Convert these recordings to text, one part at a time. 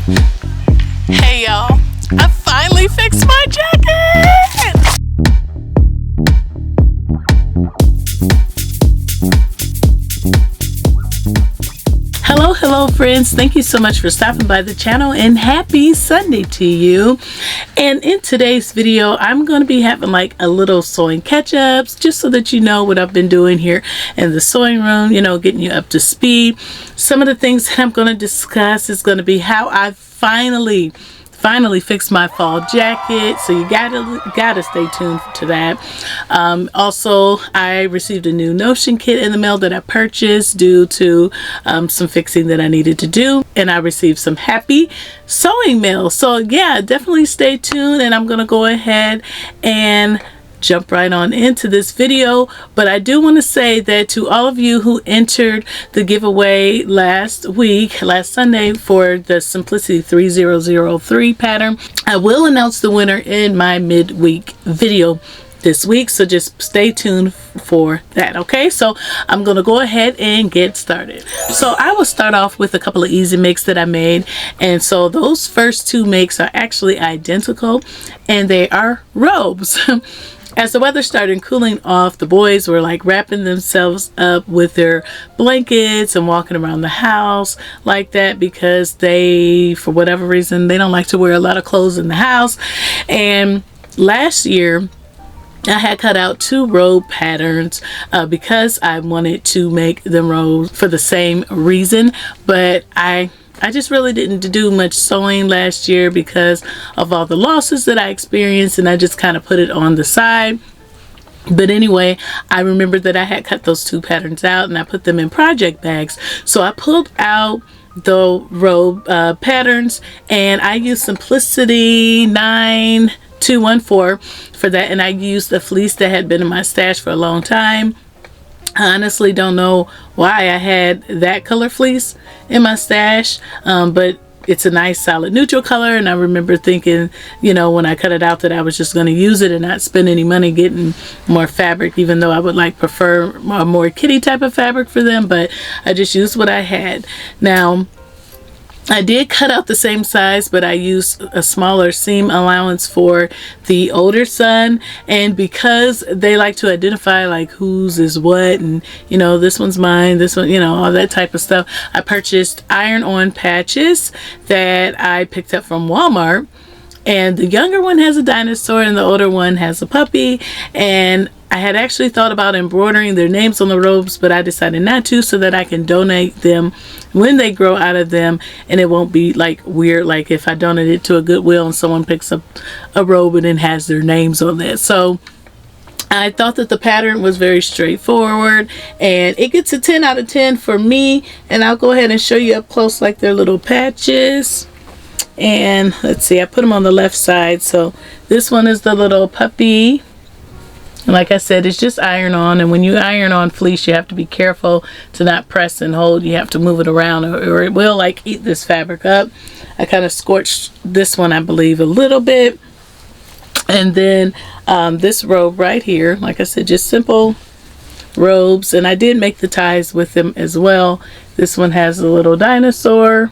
Hey y'all, I finally fixed my jacket! Hello friends, thank you so much for stopping by the channel and happy Sunday to you. And in today's video I'm going to be having like a little sewing catch-ups, just so that you know what I've been doing here in the sewing room, you know, getting you up to speed. Some of the things that I'm going to discuss is going to be how I finally fixed my fall jacket, so you gotta stay tuned to that. Also, I received a new Notion kit in the mail that I purchased due to some fixing that I needed to do, and I received some happy sewing mail. So yeah, definitely stay tuned, and I'm gonna go ahead and jump right on into this video. But I do want to say that to all of you who entered the giveaway last Sunday for the Simplicity 3003 pattern, I will announce the winner in my midweek video this week, so just stay tuned for that. Okay, so I'm gonna go ahead and get started. So I will start off with a couple of easy makes that I made, and so those first two makes are actually identical, and they are robes. As the weather started cooling off, the boys were like wrapping themselves up with their blankets and walking around the house like that, because they, for whatever reason, they don't like to wear a lot of clothes in the house. And last year I had cut out 2 robe patterns because I wanted to make them robes for the same reason, but I just really didn't do much sewing last year because of all the losses that I experienced, and I just kind of put it on the side. But anyway, I remembered that I had cut those 2 patterns out and I put them in project bags. So I pulled out the robe patterns, and I used Simplicity 9214 for that, and I used the fleece that had been in my stash for a long time. I honestly don't know why I had that color fleece in my stash, but it's a nice solid neutral color, and I remember thinking, you know, when I cut it out, that I was just going to use it and not spend any money getting more fabric, even though I would like prefer a more kitty type of fabric for them, but I just used what I had. Now, I did cut out the same size, but I used a smaller seam allowance for the older son, and because they like to identify like whose is what, and you know, this one's mine, this one, you know, all that type of stuff, I purchased iron-on patches that I picked up from Walmart, and the younger one has a dinosaur and the older one has a puppy. And I had actually thought about embroidering their names on the robes, but I decided not to, so that I can donate them when they grow out of them, and it won't be like weird like if I donate it to a Goodwill and someone picks up a robe and it has their names on it. So I thought that the pattern was very straightforward, and it gets a 10 out of 10 for me, and I'll go ahead and show you up close like their little patches. And let's see, I put them on the left side. So this one is the little puppy. And like I said, it's just iron on, and when you iron on fleece, you have to be careful to not press and hold. You have to move it around, or it will like eat this fabric up. I kind of scorched this one, I believe, a little bit. And then this robe right here, like I said, just simple robes, and I did make the ties with them as well. This one has a little dinosaur,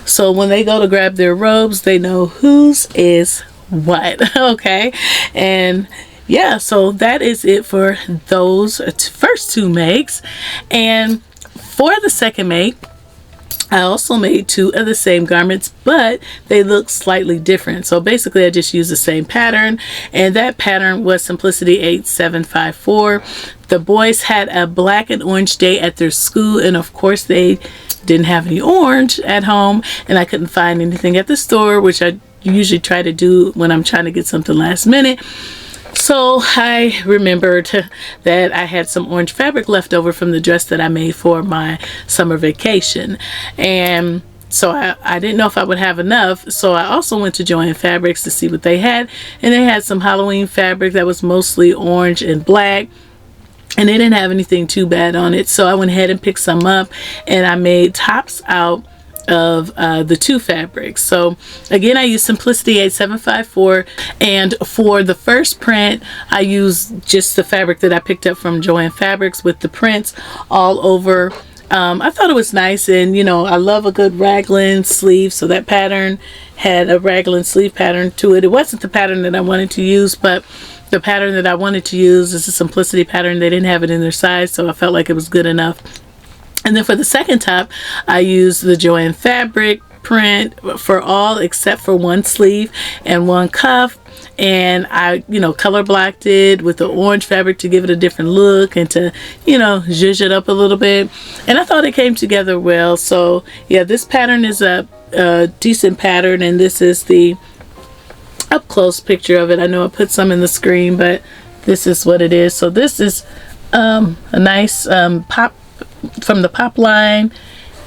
so when they go to grab their robes, they know whose is what. Okay, and yeah, so that is it for those first 2 makes. And for the second make, I also made 2 of the same garments, but they look slightly different. So basically I just used the same pattern, and that pattern was Simplicity 8754. The boys had a black and orange day at their school, and of course they didn't have any orange at home, and I couldn't find anything at the store, which I usually try to do when I'm trying to get something last minute. So I remembered that I had some orange fabric left over from the dress that I made for my summer vacation, and so I didn't know if I would have enough. So I also went to Joann Fabrics to see what they had, and they had some Halloween fabric that was mostly orange and black, and they didn't have anything too bad on it. So I went ahead and picked some up, and I made tops out of the 2 fabrics. So again, I used Simplicity 8754, and for the first print I used just the fabric that I picked up from Joann Fabrics with the prints all over I thought it was nice, and you know, I love a good raglan sleeve, so that pattern had a raglan sleeve pattern to it. It wasn't the pattern that I wanted to use, but the pattern that I wanted to use is a simplicity pattern. They didn't have it in their size, so I felt like it was good enough. And then for the second top, I used the Joann fabric print for all except for one sleeve and one cuff. And I, you know, color blocked it with the orange fabric to give it a different look and to, you know, zhuzh it up a little bit. And I thought it came together well. So yeah, this pattern is a decent pattern, and this is the up close picture of it. I know I put some in the screen, but this is what it is. So this is a nice pop from the pop line.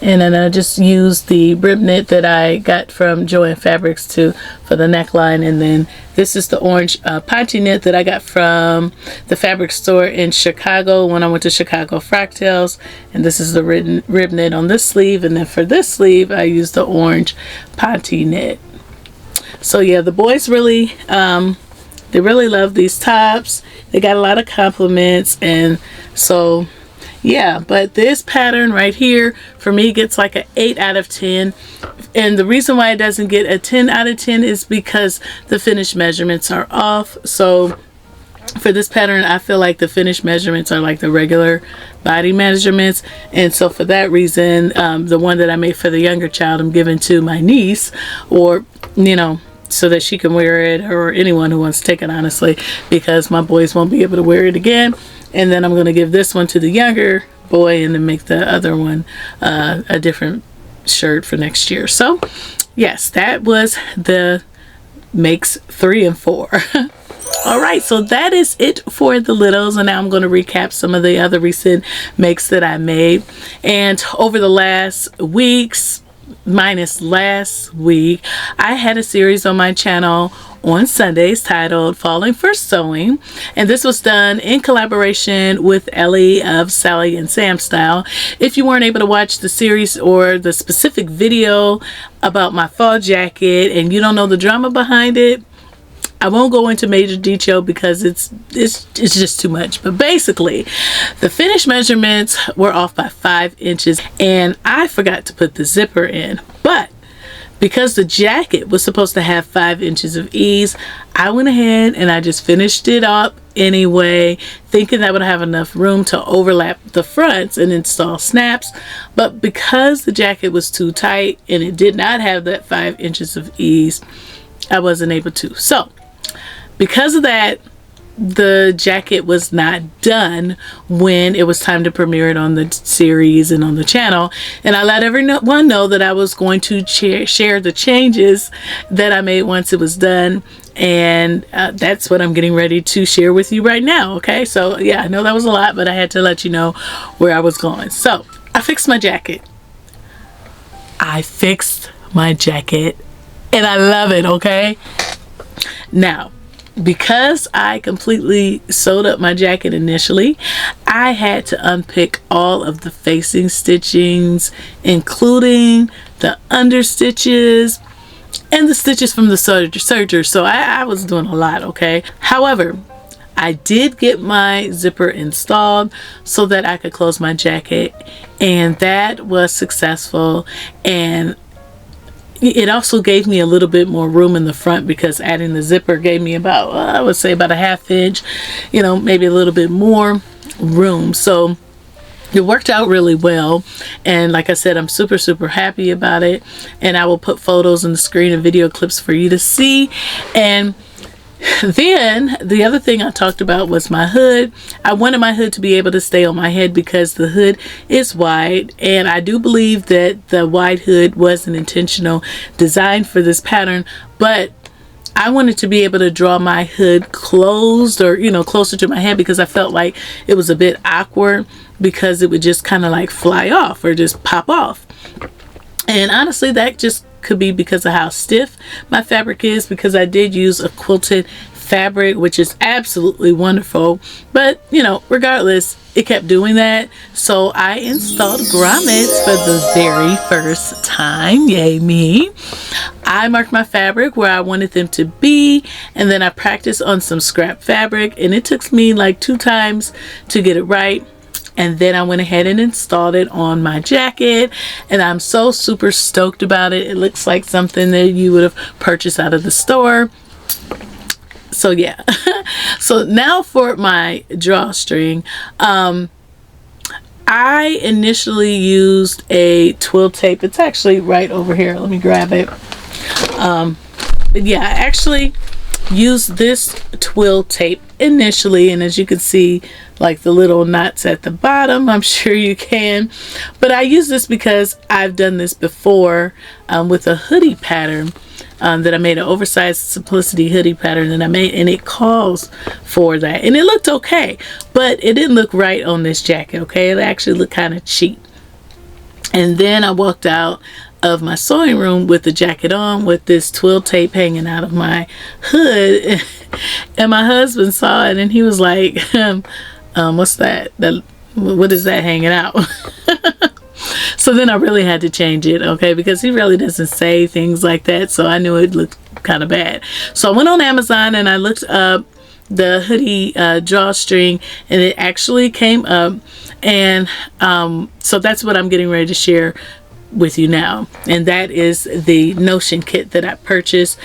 And then I just used the rib knit that I got from Joann Fabrics for the neckline. And then this is the orange ponte knit that I got from the fabric store in Chicago when I went to Chicago Fractals. And this is the rib knit on this sleeve. And then for this sleeve, I used the orange ponte knit. So yeah, the boys really, they really love these tops. They got a lot of compliments, and so yeah, but this pattern right here for me gets like an 8 out of 10. And the reason why it doesn't get a 10 out of 10 is because the finished measurements are off. So for this pattern, I feel like the finished measurements are like the regular body measurements. And so for that reason, the one that I made for the younger child, I'm giving to my niece, or, you know, so that she can wear it, or anyone who wants to take it, honestly, because my boys won't be able to wear it again. And then I'm going to give this one to the younger boy and then make the other one a different shirt for next year. So yes, that was the makes 3 and 4. All right, so that is it for the littles, and now I'm going to recap some of the other recent makes that I made. And over the last weeks, minus last week, I had a series on my channel on Sundays titled Falling for Sewing, and this was done in collaboration with Ellie of Sally and Sam Style. If you weren't able to watch the series or the specific video about my fall jacket and you don't know the drama behind it, I won't go into major detail because it's just too much. But basically, the finished measurements were off by 5 inches, and I forgot to put the zipper in. But because the jacket was supposed to have 5 inches of ease, I went ahead and I just finished it up anyway, thinking that would have enough room to overlap the fronts and install snaps. But because the jacket was too tight and it did not have that 5 inches of ease, I wasn't able to. So because of that, the jacket was not done when it was time to premiere it on the series and on the channel. And I let everyone know that I was going to share the changes that I made once it was done. And that's what I'm getting ready to share with you right now. Okay, so yeah, I know that was a lot, but I had to let you know where I was going. So I fixed my jacket. And I love it. Okay, now, because I completely sewed up my jacket initially, I had to unpick all of the facing stitchings, including the under stitches and the stitches from the serger. So I was doing a lot, okay? However, I did get my zipper installed so that I could close my jacket, and that was successful. And it also gave me a little bit more room in the front, because adding the zipper gave me about, I would say about a 1/2 inch, you know, maybe a little bit more room. So it worked out really well. And like I said, I'm super happy about it. And I will put photos on the screen and video clips for you to see. And then the other thing I talked about was my hood. I wanted my hood to be able to stay on my head because the hood is wide, and I do believe that the wide hood was an intentional design for this pattern, but I wanted to be able to draw my hood closed, or, you know, closer to my head, because I felt like it was a bit awkward because it would just kind of like fly off or just pop off. And honestly, that just could be because of how stiff my fabric is, because I did use a quilted fabric, which is absolutely wonderful. But, you know, regardless, it kept doing that. So I installed grommets for the very first time. Yay me. I marked my fabric where I wanted them to be, and then I practiced on some scrap fabric, and it took me like 2 times to get it right. And then I went ahead and installed it on my jacket, and I'm so super stoked about it. It looks like something that you would have purchased out of the store. So yeah. So now for my drawstring. I initially used a twill tape. It's actually right over here. Let me grab it. But yeah, I actually used this twill tape initially, and as you can see, like the little knots at the bottom, I'm sure you can, but I use this because I've done this before with a hoodie pattern that I made, an oversized simplicity hoodie pattern that I made, and it calls for that, and it looked okay, but it didn't look right on this jacket. Okay, it actually looked kind of cheap. And then I walked out of my sewing room with the jacket on, with this twill tape hanging out of my hood, and my husband saw it and he was like, what's that? What is that hanging out? So then I really had to change it, okay, because he really doesn't say things like that, so I knew it looked kind of bad. So I went on Amazon and I looked up the hoodie drawstring, and it actually came up, and so that's what I'm getting ready to share with you now, and that is the Notion kit that I purchased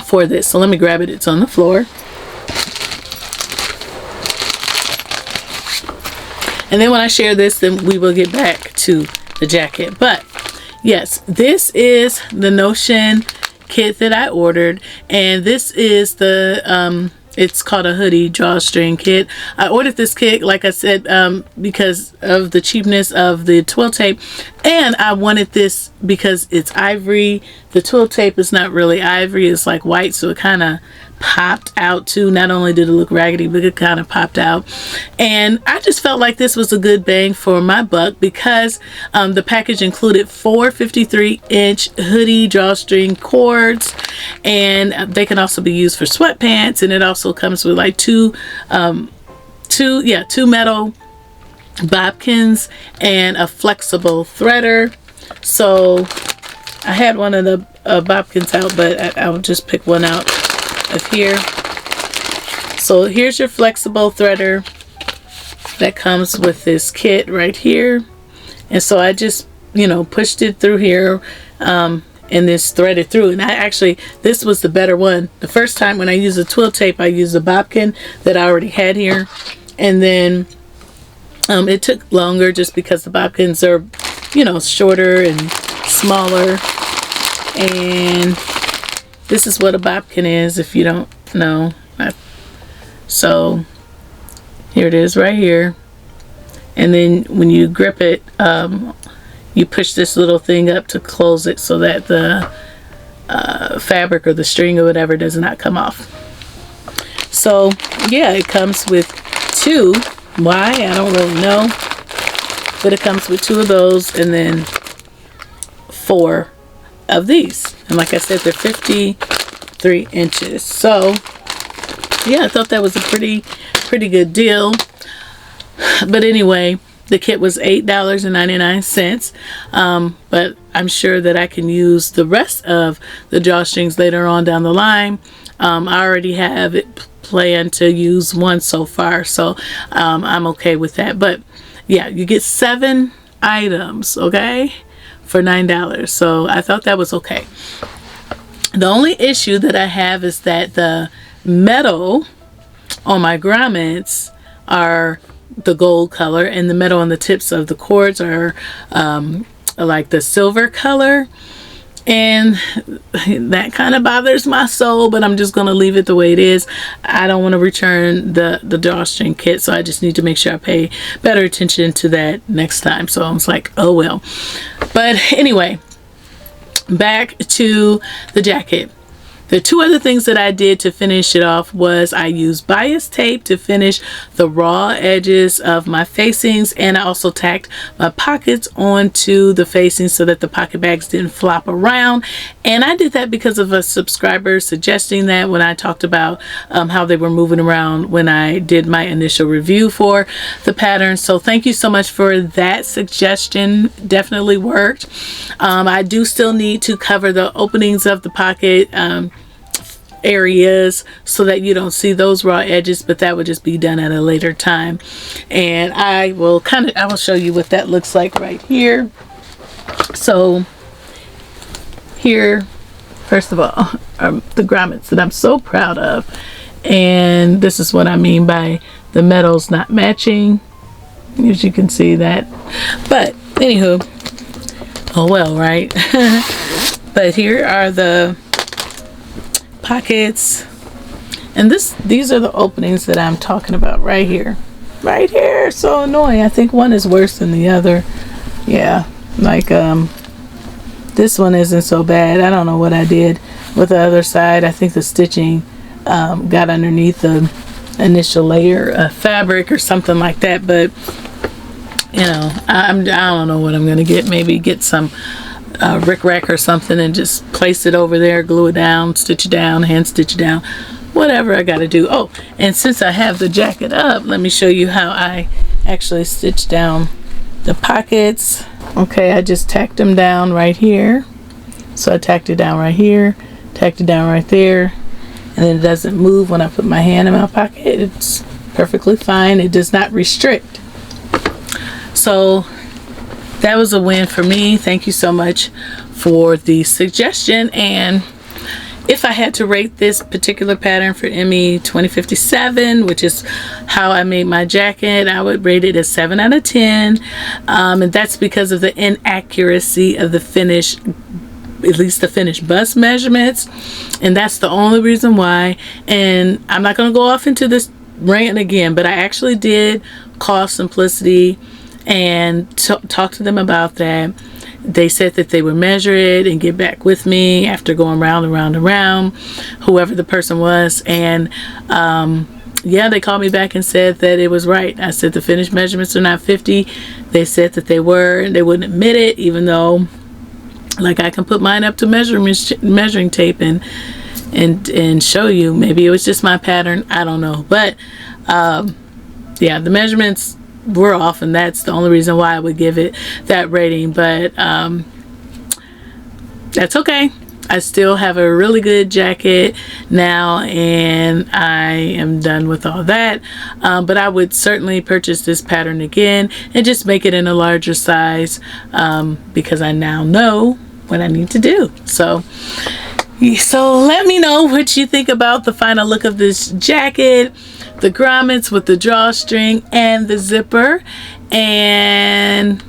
for this. So let me grab it. It's on the floor. And then when I share this, then we will get back to the jacket. But yes, this is the Notion kit that I ordered, and this is the it's called a Hoodie Drawstring Kit. I ordered this kit, like I said, because of the cheapness of the twill tape, and I wanted this because it's ivory. The twill tape is not really ivory, it's like white, so it kind of popped out too. Not only did it look raggedy, but it kind of popped out, and I just felt like this was a good bang for my buck because the package included 4 53-inch hoodie drawstring cords, and they can also be used for sweatpants, and it also comes with like two metal bobbins and a flexible threader. So I had one of the bobbins out, but I'll just pick one out of here. So here's your flexible threader that comes with this kit right here, and so I just, you know, pushed it through here and this threaded through, and this was the better one. The first time when I used the twill tape, I used a bobbin that I already had here, and then it took longer just because the bobbins are, you know, shorter and smaller. And this is what a bobbin is, if you don't know. So here it is right here, and then when you grip it, you push this little thing up to close it so that the fabric or the string or whatever does not come off. So yeah, it comes with 2. Why? I don't really know, but it comes with 2 of those and then 4 of these, and like I said, they're 53 inches. So yeah, I thought that was a pretty good deal. But anyway, the kit was $8.99, but I'm sure that I can use the rest of the drawstrings later on down the line. I already have it planned to use one so far, so I'm okay with that. But yeah, you get 7 items, okay, for $9. So I thought that was okay. The only issue that I have is that the metal on my grommets are the gold color, and the metal on the tips of the cords are like the silver color, and that kind of bothers my soul, but I'm just going to leave it the way it is. I don't want to return the drawstring kit, so I just need to make sure I pay better attention to that next time. So I was like, oh well. But anyway, back to the jacket. The 2 other things that I did to finish it off was I used bias tape to finish the raw edges of my facings, and I also tacked my pockets onto the facings so that the pocket bags didn't flop around. And I did that because of a subscriber suggesting that when I talked about how they were moving around when I did my initial review for the pattern. So thank you so much for that suggestion. Definitely worked. I do still need to cover the openings of the pocket areas so that you don't see those raw edges, but that would just be done at a later time. And I will show you what that looks like right here. So here, first of all, are the grommets that I'm so proud of, and this is what I mean by the metals not matching, as you can see that. But anywho, oh well, right? But here are the pockets, and these are the openings that I'm talking about right here. Right here, so annoying. I think one is worse than the other. Yeah, like this one isn't so bad. I don't know what I did with the other side. I think the stitching got underneath the initial layer of fabric or something like that. But you know, I don't know what I'm gonna get. Maybe get some rickrack or something and just place it over there, glue it down, stitch it down, hand stitch it down, whatever I gotta do. Oh, and since I have the jacket up, let me show you how I actually stitch down the pockets. Okay, I just tacked them down right here. So I tacked it down right here, tacked it down right there, and then it doesn't move when I put my hand in my pocket. It's perfectly fine. It does not restrict. So that was a win for me. Thank you so much for the suggestion. And if I had to rate this particular pattern for ME 2057, which is how I made my jacket, I would rate it a 7 out of 10. And that's because of the inaccuracy of the finish, at least the finished bust measurements. And that's the only reason why. And I'm not going to go off into this rant again, but I actually did call Simplicity and talk to them about that. They said that they would measure it and get back with me after going round and round and round, whoever the person was. And yeah, they called me back and said that it was right. I said the finished measurements are not 50. They said that they were, and they wouldn't admit it, even though like I can put mine up to measuring tape and show you. Maybe it was just my pattern, I don't know. But yeah, the measurements were off, and that's the only reason why I would give it that rating. But that's okay. I still have a really good jacket now, and I am done with all that. But I would certainly purchase this pattern again and just make it in a larger size, because I now know what I need to do. So let me know what you think about the final look of this jacket, the grommets with the drawstring and the zipper, and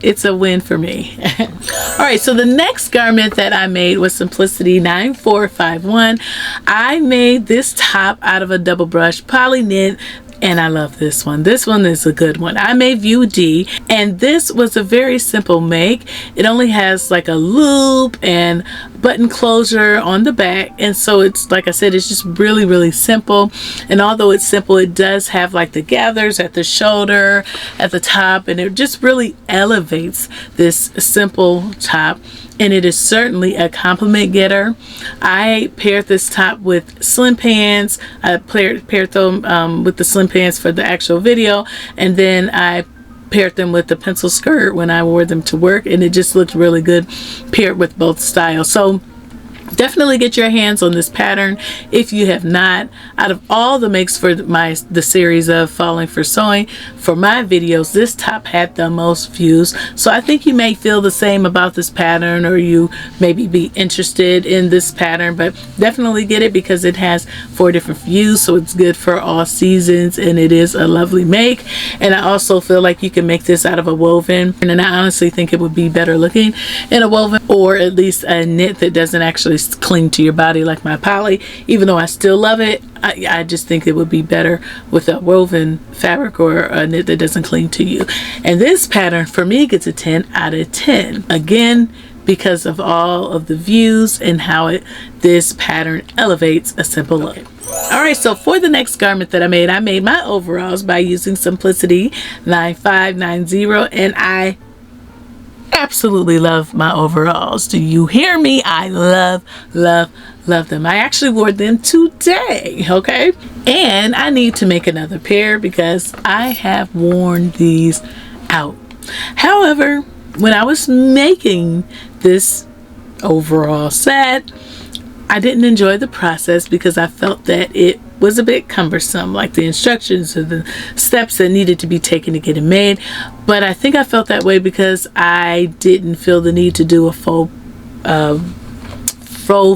it's a win for me. All right, so the next garment that I made was Simplicity 9451. I made this top out of a double brush poly knit, and I love this one. This one is a good one. I made View D, and this was a very simple make. It only has like a loop and button closure on the back, and so it's, like I said, it's just really, really simple. And although it's simple, it does have like the gathers at the shoulder, at the top, and it just really elevates this simple top. And it is certainly a compliment getter. I paired this top with slim pants. I paired them with the slim pants for the actual video, and then I paired them with the pencil skirt when I wore them to work, and it just looked really good paired with both styles. So definitely get your hands on this pattern if you have not. Out of all the makes for the series of Falling for Sewing, for my videos, this top had the most views. So I think you may feel the same about this pattern, or you maybe be interested in this pattern, but definitely get it because it has 4 different views, so it's good for all seasons, and it is a lovely make. And I also feel like you can make this out of a woven, and I honestly think it would be better looking in a woven, or at least a knit that doesn't actually cling to your body like my poly. Even though I still love it, I just think it would be better with a woven fabric or a knit that doesn't cling to you. And this pattern for me gets a 10 out of 10, again because of all of the views and how this pattern elevates a simple look. Alright, so for the next garment that I made my overalls by using Simplicity 9590, and I absolutely love my overalls. Do you hear me? I love them. I actually wore them today, okay? And I need to make another pair because I have worn these out. However, when I was making this overall set, I didn't enjoy the process because I felt that it was a bit cumbersome, like the instructions or the steps that needed to be taken to get it made. But I think I felt that way because I didn't feel the need to do a faux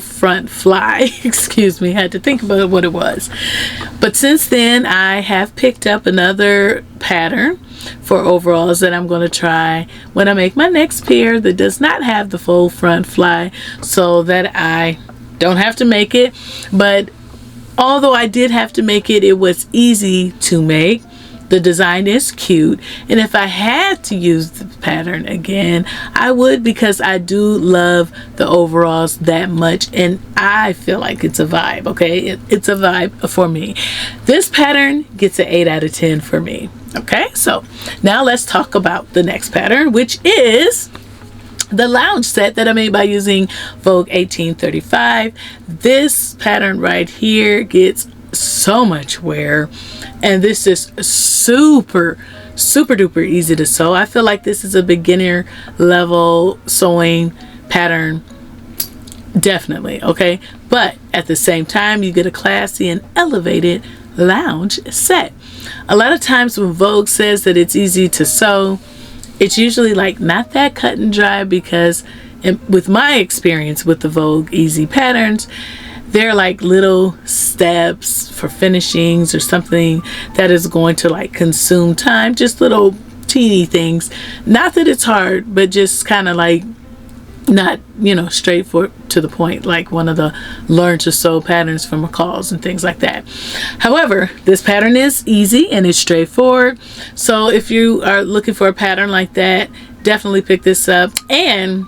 front fly. Excuse me, I had to think about what it was. But since then, I have picked up another pattern for overalls that I'm going to try when I make my next pair that does not have the faux front fly, so that I don't have to make it. But although I did have to make it, it was easy to make. The design is cute, and if I had to use the pattern again, I would, because I do love the overalls that much, and I feel like it's a vibe. Okay, it's a vibe for me. This pattern gets an 8 out of 10 for me. Okay, so now let's talk about the next pattern, which is the lounge set that I made by using Vogue 1835. This pattern right here gets so much wear, and this is super duper easy to sew. I feel like this is a beginner level sewing pattern, definitely. Okay, but at the same time, you get a classy and elevated lounge set. A lot of times when Vogue says that it's easy to sew, it's usually like not that cut and dry, because with my experience with the Vogue easy patterns, they're like little steps for finishings or something that is going to like consume time, just little teeny things. Not that it's hard, but just kind of like not, you know, straightforward to the point, like one of the learn to sew patterns from McCall's and things like that. However, this pattern is easy and it's straightforward. So if you are looking for a pattern like that, definitely pick this up. And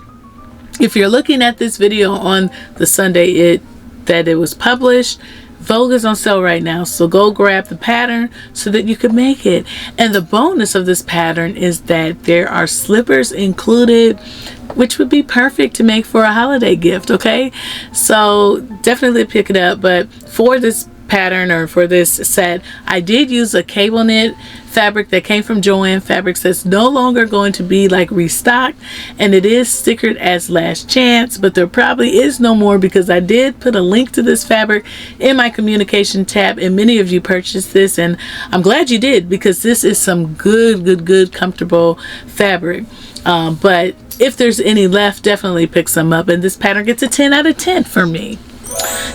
if you're looking at this video on the Sunday that it was published, Vogue is on sale right now, so go grab the pattern so that you can make it. And the bonus of this pattern is that there are slippers included, which would be perfect to make for a holiday gift. Okay, so definitely pick it up. But for this pattern, or for this set, I did use a cable knit fabric that came from Joann Fabrics that's no longer going to be like restocked, and it is stickered as Last Chance, but there probably is no more, because I did put a link to this fabric in my communication tab, and many of you purchased this, and I'm glad you did, because this is some good comfortable fabric. But if there's any left, definitely pick some up, and this pattern gets a 10 out of 10 for me.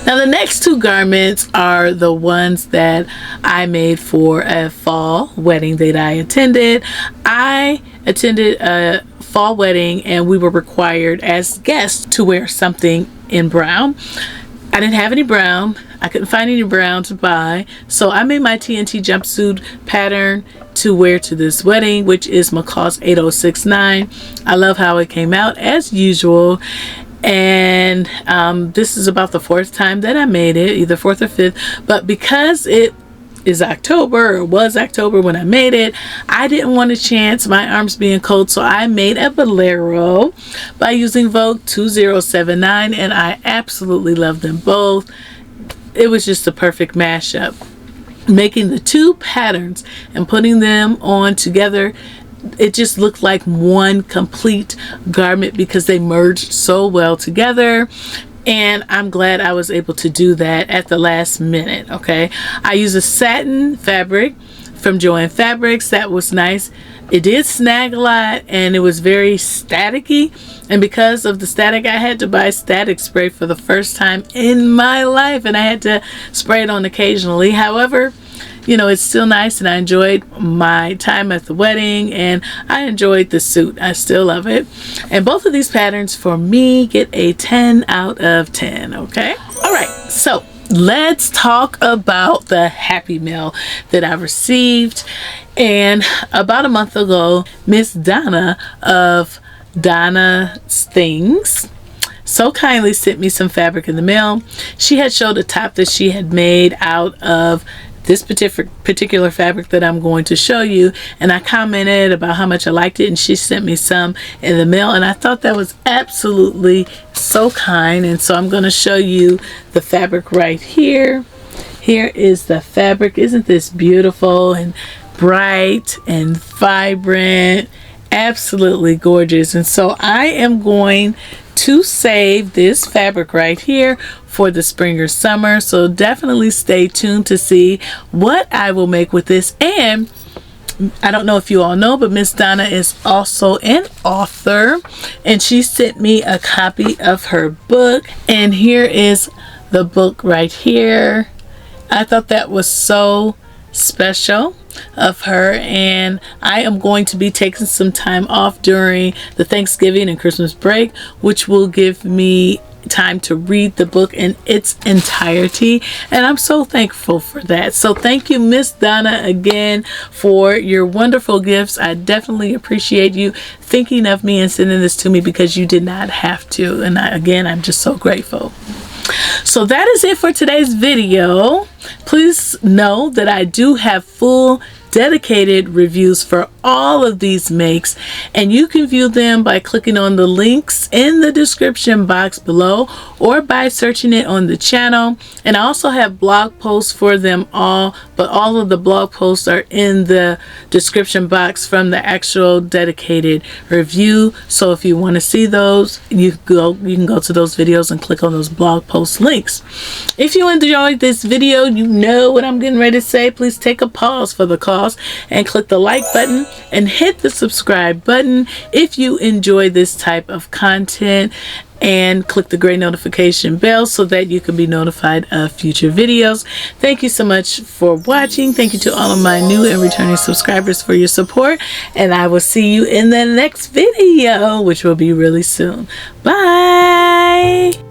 Now the next two garments are the ones that I made for a fall wedding that I attended. I attended a fall wedding, and we were required as guests to wear something in brown. I didn't have any brown. I couldn't find any brown to buy, so I made my TNT jumpsuit pattern to wear to this wedding, which is McCall's 8069. I love how it came out as usual. And this is about the 4th time that I made it, either 4th or 5th. But because it is October, or was October when I made it, I didn't want to chance my arms being cold, so I made a bolero by using Vogue 2079, and I absolutely love them both. It was just a perfect mashup. Making the two patterns and putting them on together, it just looked like one complete garment because they merged so well together. And I'm glad I was able to do that at the last minute. Okay, I used a satin fabric from Joann Fabrics. That was nice. It did snag a lot, and it was very staticky, and because of the static, I had to buy static spray for the first time in my life, and I had to spray it on occasionally. However, you know, it's still nice, and I enjoyed my time at the wedding, and I enjoyed the suit. I still love it. And both of these patterns for me get a 10 out of 10. Okay, all right, so let's talk about the Happy Mail that I received. And about a month ago, Miss Donna of Donna's Things so kindly sent me some fabric in the mail. She had showed a top that she had made out of this particular fabric that I'm going to show you, and I commented about how much I liked it, and she sent me some in the mail, and I thought that was absolutely so kind. And so I'm going to show you the fabric right here. Here is the fabric. Isn't this beautiful and bright and vibrant? Absolutely gorgeous. And so I am going to save this fabric right here for the spring or summer. So definitely stay tuned to see what I will make with this. And I don't know if you all know, but Miss Donna is also an author, and she sent me a copy of her book, and here is the book right here. I thought that was so special of her, and I am going to be taking some time off during the Thanksgiving and Christmas break, which will give me time to read the book in its entirety, and I'm so thankful for that. So thank you, Miss Donna, again for your wonderful gifts. I definitely appreciate you thinking of me and sending this to me, because you did not have to, and again, I'm just so grateful. So that is it for today's video. Please know that I do have full dedicated reviews for all of these makes, and you can view them by clicking on the links in the description box below or by searching it on the channel. And I also have blog posts for them all, but all of the blog posts are in the description box from the actual dedicated review. So if you want to see those, you can go to those videos and click on those blog post links. If you enjoyed this video, you know what I'm getting ready to say. Please take a pause for the cause and click the like button and hit the subscribe button if you enjoy this type of content, and click the gray notification bell so that you can be notified of future videos. Thank you so much for watching. Thank you to all of my new and returning subscribers for your support, and I will see you in the next video, which will be really soon. Bye.